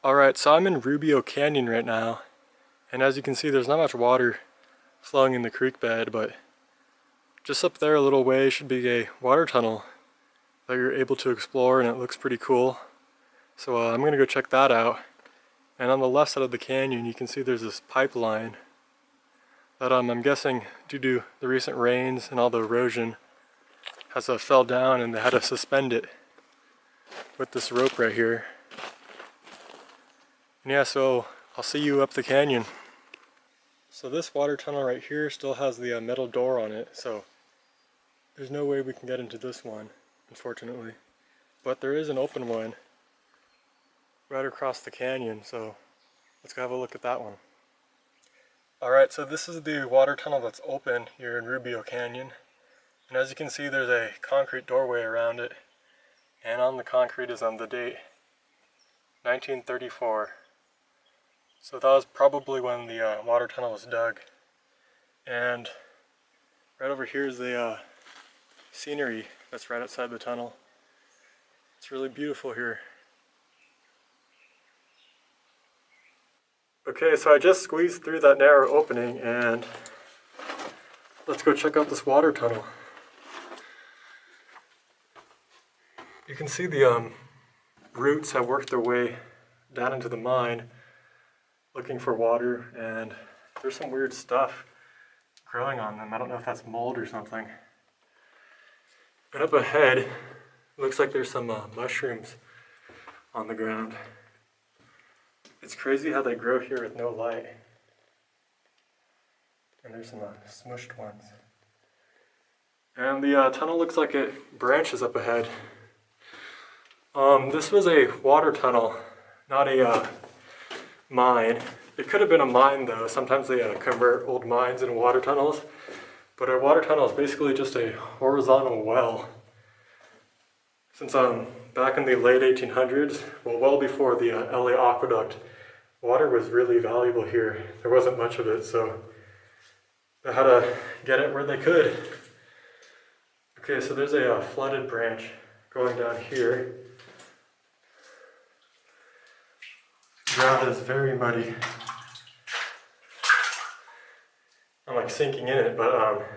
Alright, so I'm in Rubio Canyon right now, and as you can see there's not much water flowing in the creek bed, but just up there a little way should be a water tunnel that you're able to explore, and it looks pretty cool. So I'm gonna go check that out. And on the left side of the canyon you can see there's this pipeline that I'm guessing due to the recent rains and all the erosion has fell down, and they had to suspend it with this rope right here. And yeah, so I'll see you up the canyon. So this water tunnel right here still has the metal door on it, so there's no way we can get into this one, unfortunately. But there is an open one right across the canyon, so let's go have a look at that one. Alright, so this is the water tunnel that's open here in Rubio Canyon. And as you can see there's a concrete doorway around it, and on the concrete is on the date 1934. So that was probably when the water tunnel was dug. And right over here is the scenery that's right outside the tunnel. It's really beautiful here. Okay, so I just squeezed through that narrow opening, and let's go check out this water tunnel. You can see the roots have worked their way down into the mine looking for water, and there's some weird stuff growing on them. I don't know if that's mold or something. And up ahead, it looks like there's some mushrooms on the ground. It's crazy how they grow here with no light. And there's some smushed ones. And the tunnel looks like it branches up ahead. This was a water tunnel, not a mine. It could have been a mine though. Sometimes they convert old mines into water tunnels. But a water tunnel is basically just a horizontal well. Since back in the late 1800s, well before the LA Aqueduct, water was really valuable here. There wasn't much of it, so they had to get it where they could. Okay, so there's a flooded branch going down here. The ground is very muddy. I'm like sinking in it, but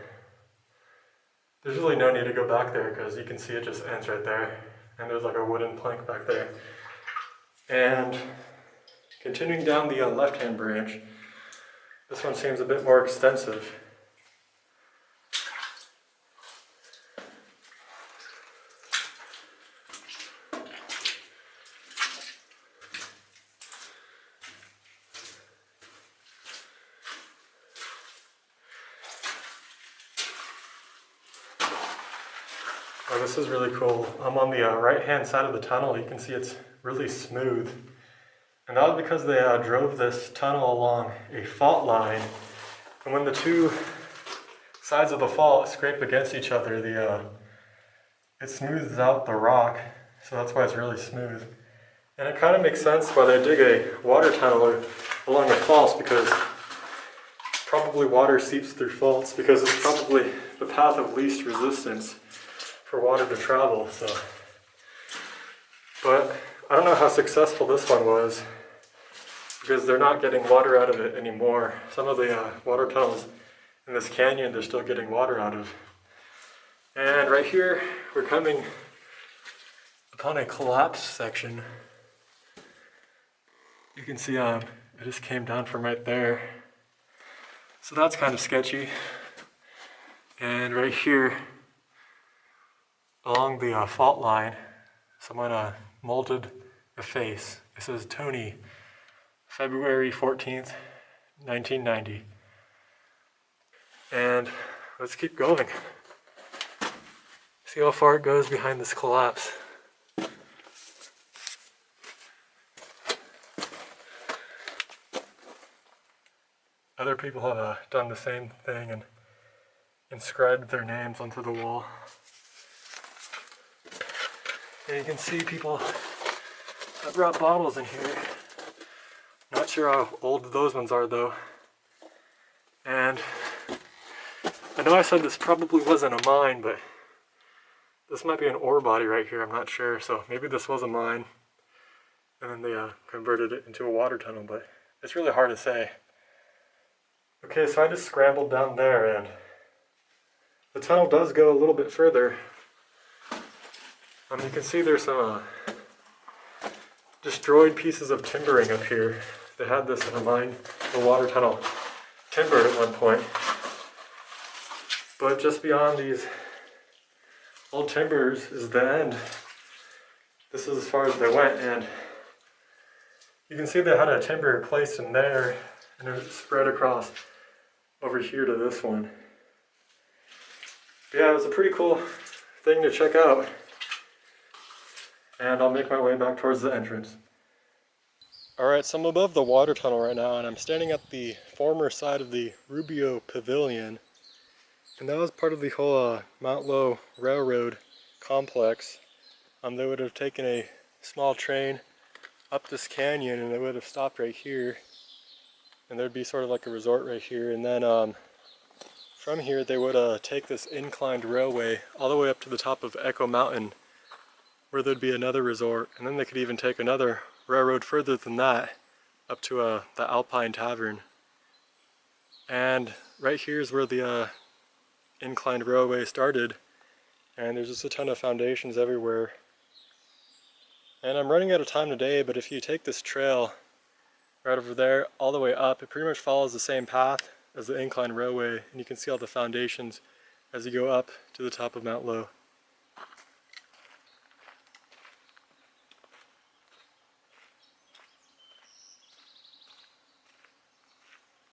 there's really no need to go back there because you can see it just ends right there. And there's like a wooden plank back there. And continuing down the left-hand branch, this one seems a bit more extensive. Oh, this is really cool. I'm on the right-hand side of the tunnel. You can see it's really smooth. And that was because they drove this tunnel along a fault line. And when the two sides of the fault scrape against each other, it smooths out the rock. So that's why it's really smooth. And it kind of makes sense why they dig a water tunnel along the faults, because probably water seeps through faults because it's probably the path of least resistance for water to travel. So, but I don't know how successful this one was, because they're not getting water out of it anymore. Some of the water tunnels in this canyon they're still getting water out of. And right here we're coming upon a collapse section. You can see it just came down from right there. So that's kind of sketchy. And right here along the fault line, someone molded a face. It says Tony, February 14th, 1990. And let's keep going. See how far it goes behind this collapse. Other people have done the same thing and inscribed their names onto the wall. And you can see people that brought bottles in here. Not sure how old those ones are though. And I know I said this probably wasn't a mine, but this might be an ore body right here, I'm not sure. So maybe this was a mine. and then they converted it into a water tunnel, but it's really hard to say. Okay, so I just scrambled down there, and the tunnel does go a little bit further. You can see there's some destroyed pieces of timbering up here. They had this in the water tunnel timbered at one point. But just beyond these old timbers is the end. This is as far as they went, and you can see they had a timber placed in there, and it spread across over here to this one. But yeah, it was a pretty cool thing to check out. And I'll make my way back towards the entrance. Alright, so I'm above the water tunnel right now, and I'm standing at the former side of the Rubio Pavilion. And that was part of the whole Mount Lowe Railroad complex. They would have taken a small train up this canyon, and they would have stopped right here. And there'd be sort of like a resort right here. And then from here they would take this inclined railway all the way up to the top of Echo Mountain, where there'd be another resort. And then they could even take another railroad further than that up to the Alpine Tavern. And right here is where the inclined railway started, and there's just a ton of foundations everywhere. And I'm running out of time today, but if you take this trail right over there all the way up, it pretty much follows the same path as the inclined railway, and you can see all the foundations as you go up to the top of Mount Lowe.